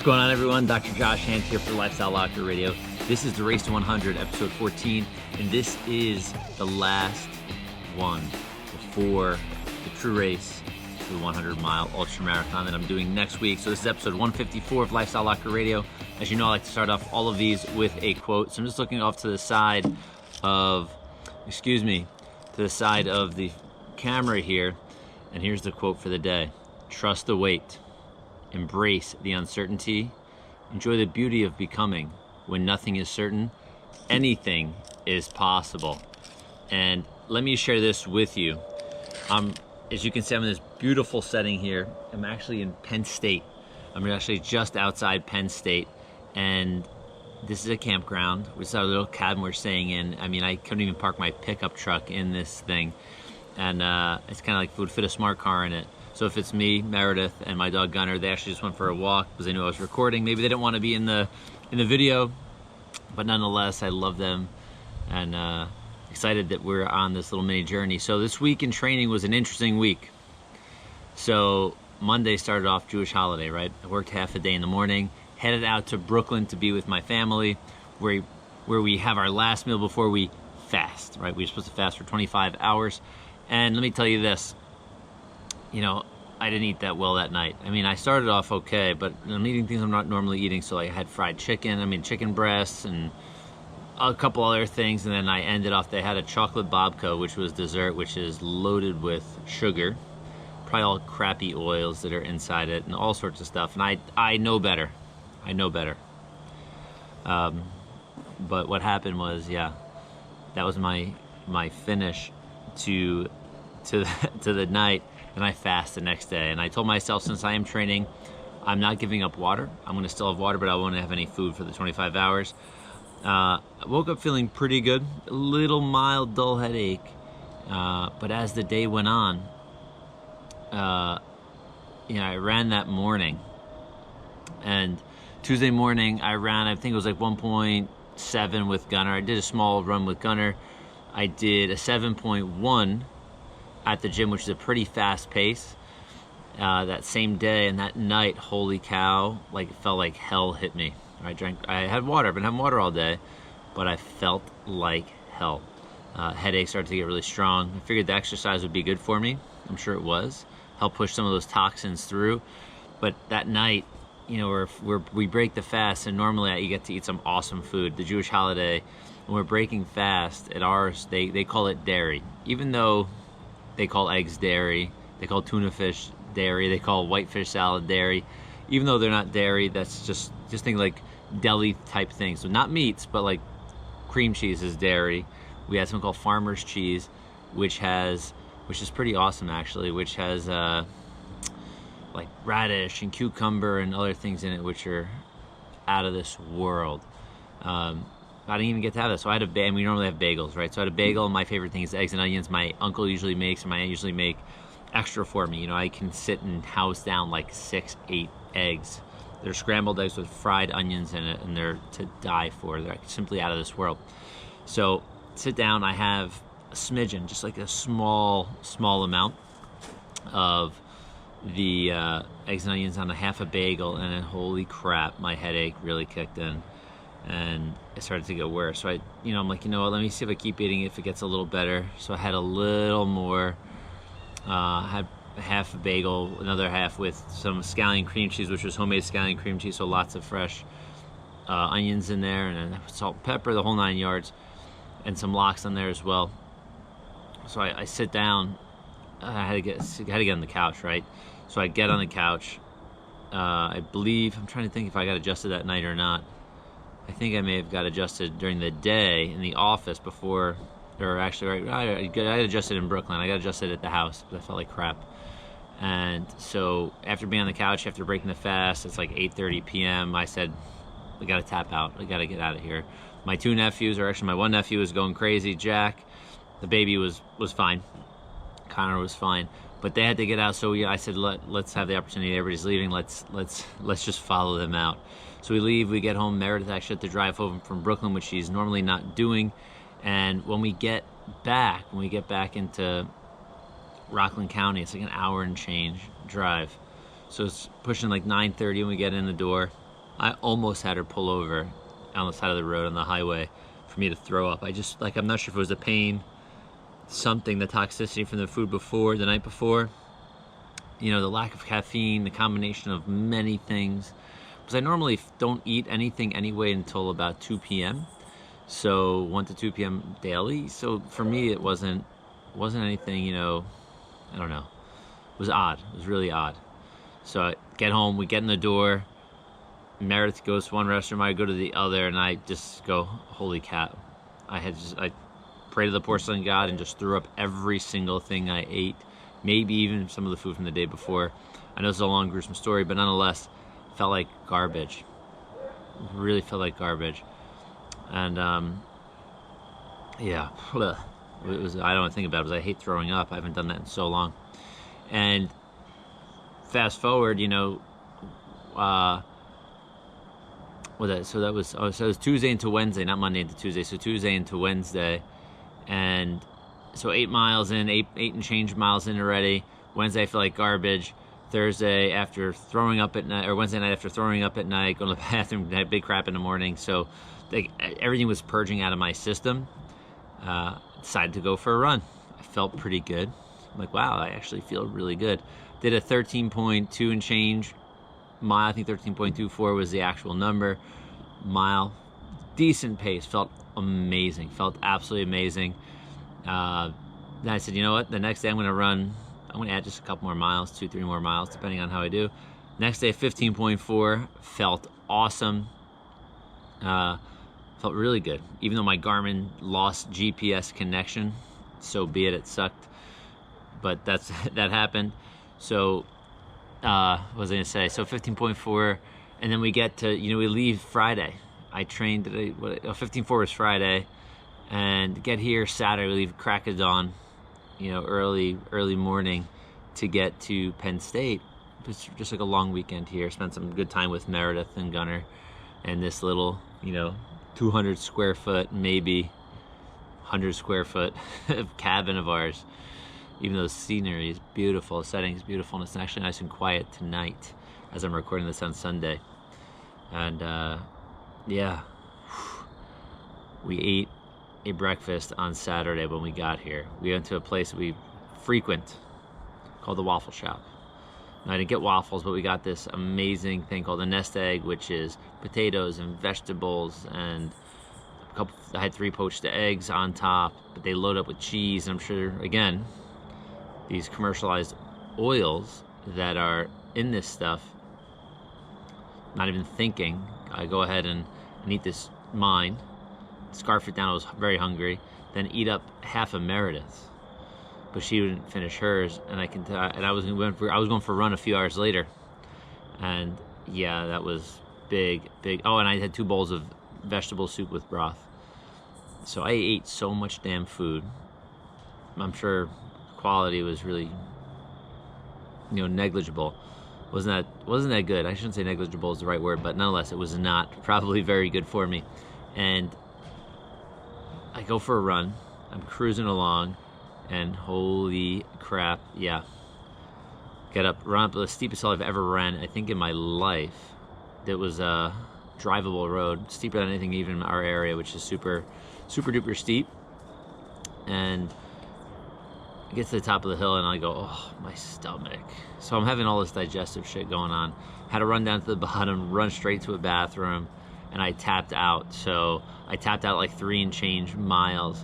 going on, everyone? Dr. Josh Hand here for Lifestyle Locker Radio. This is the Race to 100, episode 14, and this is the last one before the true race to the 100-mile ultra marathon that I'm doing next week. So this is episode 154 of Lifestyle Locker Radio. As you know, I like to start off all of these with a quote. So I'm just looking off to the side of, to the side of the camera here, and here's the quote for the day. Trust the wait. Embrace the uncertainty. Enjoy the beauty of becoming. When nothing is certain, anything is possible. And let me share this with you. As you can see, I'm in this beautiful setting here. I'm actually in Penn State. I'm actually just outside Penn State. And this is a campground. This is our little cabin we're staying in. I mean, I couldn't even park my pickup truck in this thing. And it's kind of like would fit a smart car in it. So if it's me, Meredith, and my dog Gunner, they actually just went for a walk because they knew I was recording. Maybe they didn't want to be in the video, but nonetheless, I love them and excited that we're on this little mini journey. So this week in training was an interesting week. So Monday started off Jewish holiday, right? I worked half a day in the morning, headed out to Brooklyn to be with my family, where we have our last meal before we fast, right? We're supposed to fast for 25 hours. And let me tell you this. You know, I didn't eat that well that night. I mean, I started off okay, but I'm eating things I'm not normally eating. So I had fried chicken, chicken breasts and a couple other things. And then I ended off, they had a chocolate babka, which was dessert, which is loaded with sugar, probably all crappy oils that are inside it and all sorts of stuff. And I know better. I know better. But what happened was, yeah, that was my finish to the night. And I fast the next day. And I told myself, since I am training, I'm not giving up water. I'm going to still have water, but I won't have any food for the 25 hours. I woke up feeling pretty good. A little mild, dull headache. But as the day went on, I ran that morning. And Tuesday morning, I ran, I think it was like 1.7 with Gunner. I did a small run with Gunner. I did a 7.1 at the gym, which is a pretty fast pace, that same day. And that night, holy cow, like it felt like hell hit me. I had water. I've been having water all day, but I felt like hell. Headache started to get really strong. I figured the exercise would be good for me. I'm sure it was. Help push some of those toxins through. But that night, you know, we break the fast, and normally you get to eat some awesome food. The Jewish holiday, when we're breaking fast at ours, they call it dairy. Even though they call eggs dairy, they call tuna fish dairy, they call whitefish salad dairy. Even though they're not dairy, that's just think like deli type things. So not meats, but like cream cheese is dairy. We had something called farmer's cheese, which is pretty awesome actually, which has like radish and cucumber and other things in it, which are out of this world. I didn't even get to have this. So I had and we normally have bagels, right? So I had a bagel. My favorite thing is eggs and onions. My uncle usually makes, and my aunt usually make extra for me. You know, I can sit and house down like 6-8 eggs. They're scrambled eggs with fried onions in it, and they're to die for. They're simply out of this world. So sit down, I have a smidgen, just like a small amount of the eggs and onions on a half a bagel, and then holy crap, my headache really kicked in. And it started to get worse. So I'm like, you know what, let me see if I keep eating it, if it gets a little better. So I had a little more, had half a bagel, another half with some scallion cream cheese, which was homemade scallion cream cheese, so lots of fresh onions in there, and then salt, pepper, the whole 9 yards, and some lox on there as well. So I sit down. I had to get on the couch, right? So I get on the couch. I believe, I'm trying to think if I got adjusted that night or not. I think I may have got adjusted during the day in the office before, or actually, right, I got adjusted in Brooklyn. I got adjusted at the house because I felt like crap. And so after being on the couch, after breaking the fast, it's like 8:30 p.m. I said, we got to tap out. We got to get out of here. My two nephews, or actually my one nephew, was going crazy. Jack, the baby, was fine. Connor was fine. But they had to get out, so I said, let's have the opportunity. Everybody's leaving. Let's just follow them out. So we leave. We get home. Meredith actually had to drive home from Brooklyn, which she's normally not doing. And when we get back into Rockland County, it's like an hour and change drive. So it's pushing like 9:30 when we get in the door. I almost had her pull over on the side of the road on the highway for me to throw up. I just, like, I'm not sure if it was the pain, something, the toxicity from the food before, the night before, you know, the lack of caffeine, the combination of many things. Because I normally don't eat anything anyway until about 2 p.m. So 1 to 2 p.m. daily. So for me, it wasn't anything, you know, I don't know. It was odd. It was really odd. So I get home, we get in the door, Meredith goes to one restroom, I go to the other, and I just go, holy cow. I prayed to the porcelain god and just threw up every single thing I ate, maybe even some of the food from the day before. I know it's a long, gruesome story, but nonetheless, felt like garbage. Really felt like garbage. And yeah, it was, I don't want to think about it because I hate throwing up. I haven't done that in so long. And fast forward, you know, so it was Tuesday into Wednesday, not Monday into Tuesday. So Tuesday into Wednesday, and so 8 miles in, eight and change miles in already. Wednesday I feel like garbage. Thursday after throwing up at night, or Wednesday night after throwing up at night, going to the bathroom, had big crap in the morning. So like, everything was purging out of my system. Decided to go for a run. I felt pretty good. I'm like, wow, I actually feel really good. Did a 13.2 and change mile. I think 13.24 was the actual number. Mile. Decent pace. Felt amazing. Felt absolutely amazing. Then I said, you know what? The next day I'm going to add just a couple more miles, 2-3 more miles, depending on how I do. Next day, 15.4. Felt awesome. Felt really good. Even though my Garmin lost GPS connection, so be it. It sucked. But that happened. So, what was I going to say? So 15.4, and then we get to, you know, we leave Friday. I trained, 15.4 was Friday, and get here Saturday, we leave crack of dawn, you know, early morning to get to Penn State. It's just like a long weekend here. Spent some good time with Meredith and Gunnar and this little, you know, 200 square foot, maybe 100 square foot cabin of ours. Even though the scenery is beautiful, the setting is beautiful, and it's actually nice and quiet tonight as I'm recording this on Sunday. And yeah, we ate a breakfast on Saturday when we got here. We went to a place we frequent called the Waffle Shop. Now, I didn't get waffles, but we got this amazing thing called a nest egg, which is potatoes and vegetables, and I had 3 poached eggs on top, but they load up with cheese. And I'm sure, again, these commercialized oils that are in this stuff, not even thinking, I go ahead and eat this mine, scarf it down. I was very hungry, then eat up half of Meredith's, but she didn't finish hers, and I was going for a run a few hours later, and yeah, that was big. Oh, and I had 2 bowls of vegetable soup with broth. So I ate so much damn food. I'm sure quality was really, you know, negligible. Wasn't that good. I shouldn't say negligible is the right word, but nonetheless, it was not probably very good for me. And I go for a run. I'm cruising along, and holy crap, yeah. Run up the steepest hill I've ever ran, I think, in my life. It was a drivable road, steeper than anything even in our area, which is super, super duper steep. And I get to the top of the hill, and I go, oh, my stomach. So I'm having all this digestive shit going on. Had to run down to the bottom, run straight to a bathroom, and I tapped out. So I tapped out like 3 and change miles,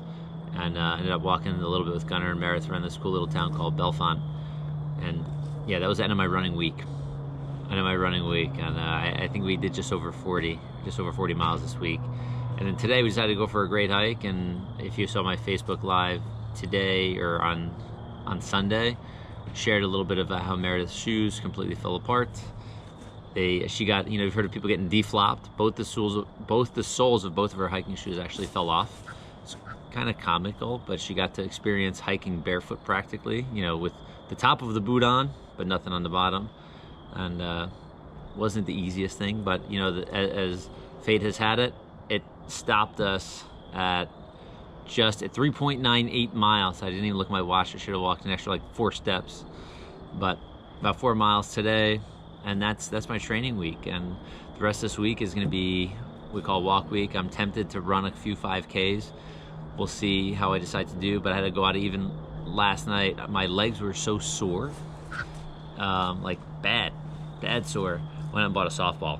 and ended up walking a little bit with Gunnar and Meredith around this cool little town called Belfont. And yeah, that was the end of my running week. And I think we did just over 40 miles this week. And then today we decided to go for a great hike. And if you saw my Facebook Live today or on Sunday, shared a little bit about how Meredith's shoes completely fell apart. She got, you know, you've heard of people getting deflopped. Both the soles of both of her hiking shoes actually fell off. It's kind of comical, but she got to experience hiking barefoot practically, you know, with the top of the boot on, but nothing on the bottom. And wasn't the easiest thing, but you know, as fate has had it, it stopped us at just at 3.98 miles. I didn't even look at my watch. I should have walked an extra like 4 steps, but about 4 miles today. and that's my training week. And the rest of this week is going to be we call walk week. I'm tempted to run a few 5Ks. We'll see how I decide to do, but I had to go out even last night. My legs were so sore, like bad sore. Went out and bought a softball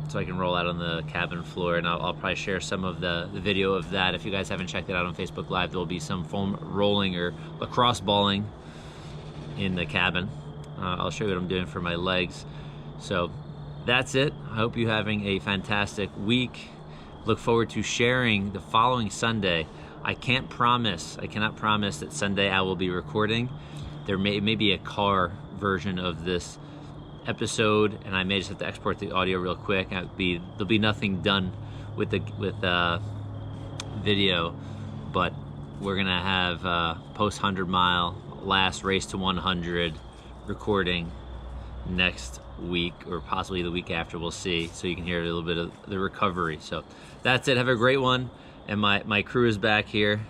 so I can roll out on the cabin floor, and I'll probably share some of the video of that. If you guys haven't checked it out on Facebook Live, there will be some foam rolling or lacrosse balling in the cabin. I'll show you what I'm doing for my legs. So that's it. I hope you're having a fantastic week. Look forward to sharing the following Sunday. I cannot promise that Sunday I will be recording. There may be a car version of this episode, and I may just have to export the audio real quick. There'll be nothing done with video, but we're gonna have post 100-mile last race to 100 recording next week, or possibly the week after. We'll see, so you can hear a little bit of the recovery. So that's it. Have a great one. And my crew is back here.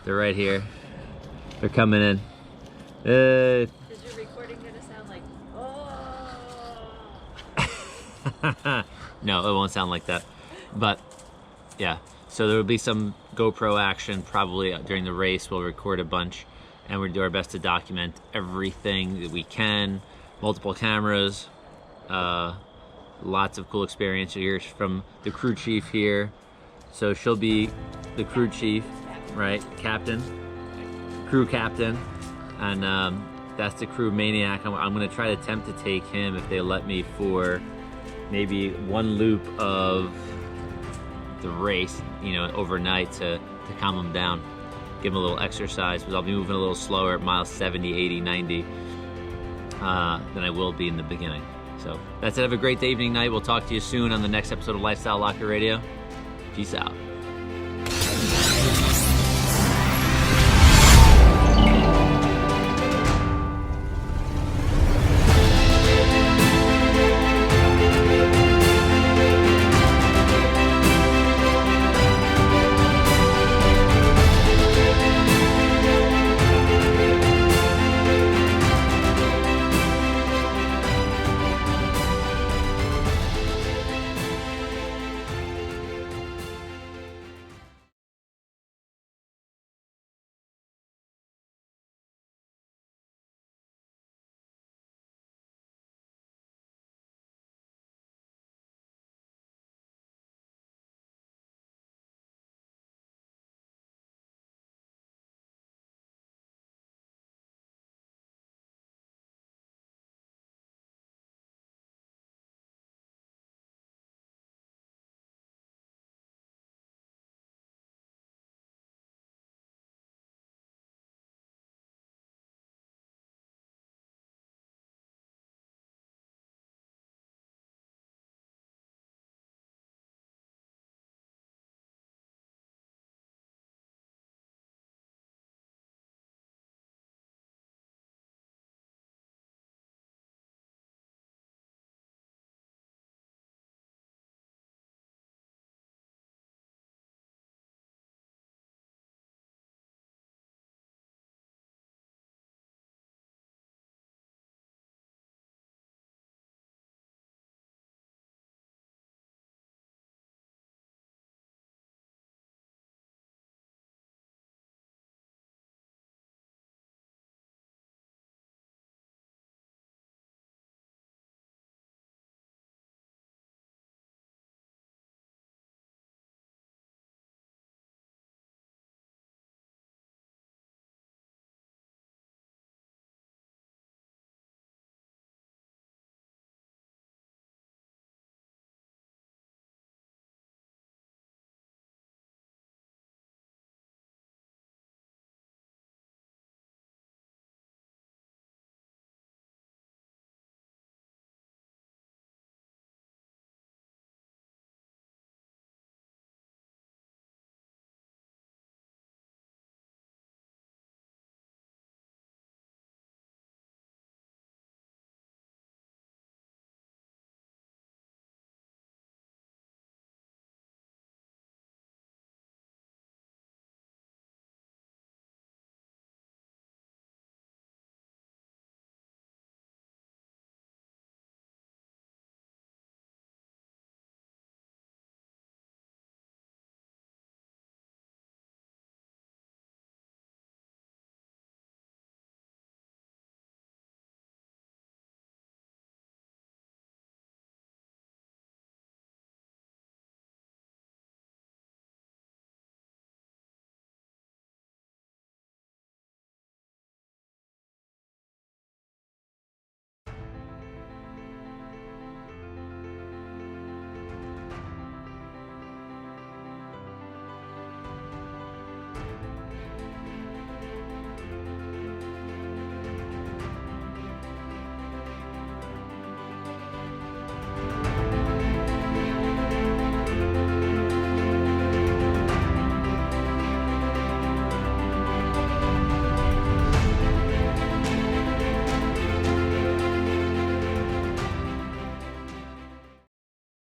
They're right here. They're coming in. Is your recording gonna sound like, oh? No, it won't sound like that. But yeah, so there will be some GoPro action probably during the race. We'll record a bunch, and we'll do our best to document everything that we can. Multiple cameras, lots of cool experience. You hear from the crew chief here. So she'll be the crew chief, right? Crew captain, and that's the crew maniac. I'm gonna try to attempt to take him, if they let me, for maybe one loop of the race, overnight to calm him down, give him a little exercise, because I'll be moving a little slower at miles 70, 80, 90 than I will be in the beginning. So that's it. Have a great day, evening, night. We'll talk to you soon on the next episode of Lifestyle Locker Radio. Peace out.